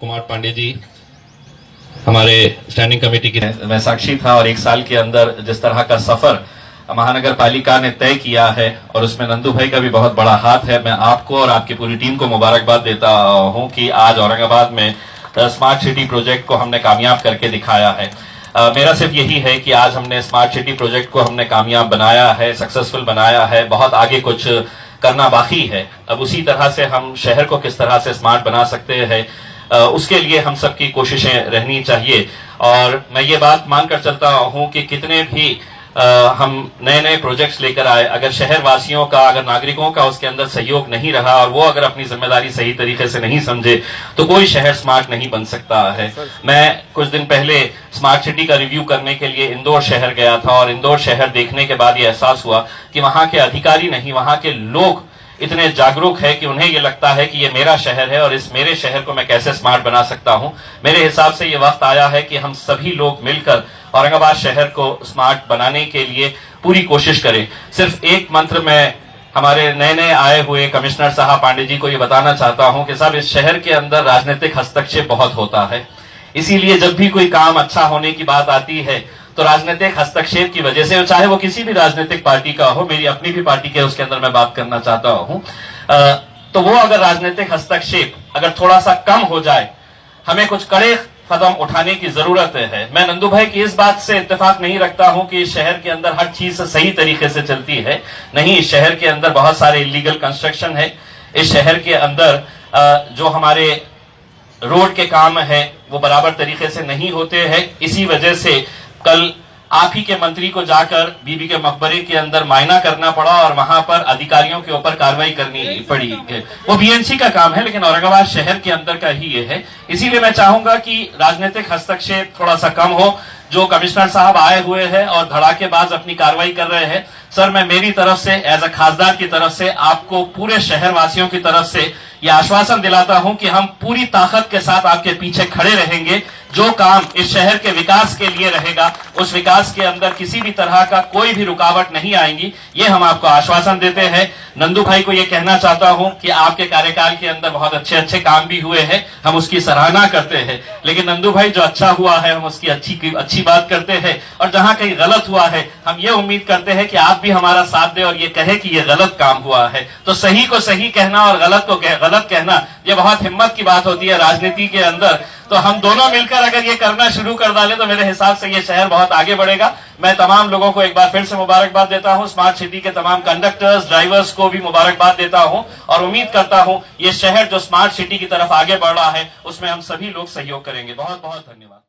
कुमार पांडे जी हमारे standing committee की मैं साक्षी था और एक साल के अंदर जिस तरह का सफर महानगर पालिका ने तय किया है और उसमें नंदू भाई का भी बहुत बड़ा हाथ है। मैं आपको और आपकी पूरी टीम को मुबारकबाद देता हूं कि आज औरंगाबाद में स्मार्ट सिटी प्रोजेक्ट को हमने कामयाब करके दिखाया है। मेरा सिर्फ यही है कि आज हमने स्मार्ट सिटी प्रोजेक्ट को हमने कामयाब बनाया है, सक्सेसफुल बनाया है। बहुत आगे कुछ करना बाकी है। अब उसी तरह से हम शहर को किस तरह से स्मार्ट बना सकते हैं उसके लिए हम सबकी कोशिशें रहनी चाहिए। और मैं ये बात मानकर चलता हूं कि कितने भी हम नए नए प्रोजेक्ट्स लेकर आए, अगर शहर वासियों का, अगर नागरिकों का उसके अंदर सहयोग नहीं रहा और वो अगर अपनी जिम्मेदारी सही तरीके से नहीं समझे तो कोई शहर स्मार्ट नहीं बन सकता है। मैं कुछ दिन पहले स्मार्ट सिटी का रिव्यू करने के लिए इंदौर शहर गया था और इंदौर शहर देखने के बाद ये एहसास हुआ कि वहां के अधिकारी नहीं, वहां के लोग इतने जागरूक है कि उन्हें ये लगता है कि ये मेरा शहर है और इस मेरे शहर को मैं कैसे स्मार्ट बना सकता हूं। मेरे हिसाब से ये वक्त आया है कि हम सभी लोग मिलकर औरंगाबाद शहर को स्मार्ट बनाने के लिए पूरी कोशिश करें। सिर्फ एक मंत्र मैं हमारे नए नए आए हुए कमिश्नर साहब पांडे जी को ये बताना चाहता हूं कि साहब इस शहर के अंदर राजनीतिक हस्तक्षेप बहुत होता है, इसीलिए जब भी कोई काम अच्छा होने की बात आती है तो राजनीतिक हस्तक्षेप की वजह से, चाहे वो किसी भी राजनीतिक पार्टी का हो, मेरी अपनी भी पार्टी के उसके अंदर मैं बात करना चाहता हूं, तो वो अगर राजनीतिक हस्तक्षेप अगर थोड़ा सा कम हो जाए, हमें कुछ कड़े कदम उठाने की जरूरत है। मैं नंदू भाई की इस बात से इत्तेफाक नहीं रखता हूं कि इस शहर के अंदर हर चीज सही तरीके से चलती है, नहीं। इस शहर के अंदर बहुत सारे इलीगल कंस्ट्रक्शन है। इस शहर के अंदर जो हमारे रोड के काम है वो बराबर तरीके से नहीं होते हैं। इसी वजह से कल आप ही के मंत्री को जाकर बीबी के मकबरे के अंदर मायना करना पड़ा और वहां पर अधिकारियों के ऊपर कार्रवाई करनी पड़ी। वो बीएमसी का काम है लेकिन औरंगाबाद शहर के अंदर का ही ये है। इसीलिए मैं चाहूंगा कि राजनीतिक हस्तक्षेप थोड़ा सा कम हो। जो कमिश्नर साहब आए हुए हैं और धड़ाकेबाज अपनी कार्रवाई कर रहे हैं, सर मैं मेरी तरफ से एज अ खासदार की तरफ से आपको पूरे शहर वासियों की तरफ से ये आश्वासन दिलाता हूं कि हम पूरी ताकत के साथ आपके पीछे खड़े रहेंगे। जो काम इस शहर के विकास के लिए रहेगा उस विकास के अंदर किसी भी तरह का कोई भी रुकावट नहीं आएंगी, ये हम आपको आश्वासन देते हैं। नंदू भाई को ये कहना चाहता हूं कि आपके कार्यकाल के अंदर बहुत अच्छे अच्छे काम भी हुए हैं, हम उसकी सराहना करते हैं। लेकिन नंदू भाई जो अच्छा हुआ है हम उसकी अच्छी बात करते हैं और जहां कहीं गलत हुआ है हम ये उम्मीद करते हैं कि आप भी हमारा साथ दें और ये कहे कि ये गलत काम हुआ है। तो सही को सही कहना और गलत को गलत कहना ये बहुत हिम्मत की बात होती है राजनीति के अंदर। तो हम दोनों मिलकर अगर ये करना शुरू कर डालें तो मेरे हिसाब से ये शहर बहुत आगे बढ़ेगा। मैं तमाम लोगों को एक बार फिर से मुबारकबाद देता हूं, स्मार्ट सिटी के तमाम कंडक्टर्स, ड्राइवर्स को भी मुबारकबाद देता हूं और उम्मीद करता हूं ये शहर जो स्मार्ट सिटी की तरफ आगे बढ़ रहा है उसमें हम सभी लोग सहयोग करेंगे। बहुत बहुत धन्यवाद।